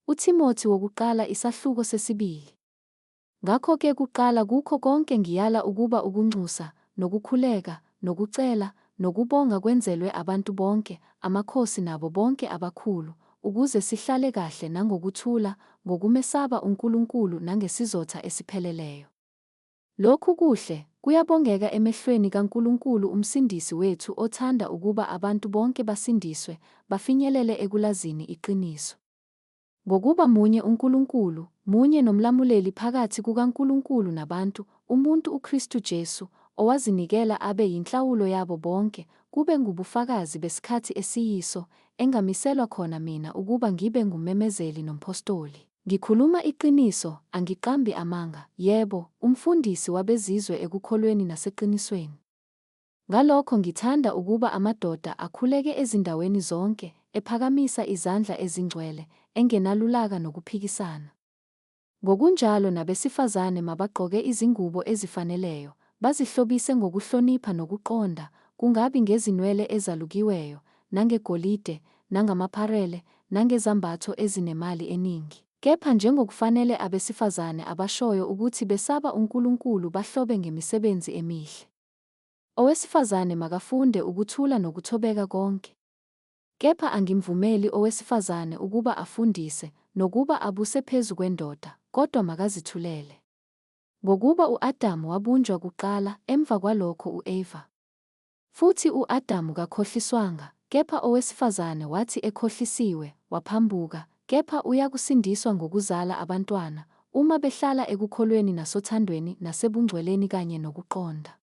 UThimothi wokuqala isahluko sesibili. Ngakho-ke kuqala kukho konke ngiyala ukuba ukunxusa, nokukhuleka, nokucela, nokubonga kwenzelwe abantu bonke, amakhosi nabo bonke abakhulu, ukuze sihlale kahle nangokuthula, ngokumesaba uNkulunkulu nangesizotha esipheleleyo. Lokhu kuhle, kuyabongeka emehlweni kaNkulunkulu uMsindisi wethu othanda ukuba abantu bonke basindiswe, bafinyelele ekulazini iqiniso. Ngokuba munye uNkulunkulu, munye nomlamuleli phakathi kukaNkulunkulu nabantu, umuntu uKristu Jesu, owazinikela abe yinhlawulo yabo bonke, kube ngubufakazi besikhathi esiyiso, engamiselwa khona mina ukuba ngibe ngumemezeli nompostoli. Ngikhuluma iqiniso, angiqambi amanga, yebo, umfundisi wabezizwe ekukholweni naseqinisweni. Ngalokho ngithanda ukuba amadoda akhuleke ezindaweni zonke, ephakamisa izandla ezingcwele, engenalulaka nokuphikisana. Ngokunjalo nabesifazane mabagqoke izingubo ezifaneleyo, bazihlobise ngokuhlonipha nokuqonda, kungabi ngezinwele ezalukiweyo, nangegolide, nangamapharele, nangezambatho ezinemali eningi. Kepha njengokufanele abesifazane abashoyo ukuthi besaba uNkulunkulu bahlobe ngemisebenzi emihle. Owesifazane makafunde ukuthula nokuthobeka konke. Kepha angimvumeli owesifazane ukuba afundise, nokuba abuse phezu kwendoda, kodwa makazithulele. Ngokuba u-Adamu wabunjwa kuqala, emva kwalokho u-Eva. Futhi u-Adamu kakhohliswanga, kepha owesifazane wathi ekhohlisiwe, waphambuka, kepha uyakusindiswa ngokuzala abantwana, uma behlala ekukholweni nasothandweni nasebungcweleni kanye nokuqonda.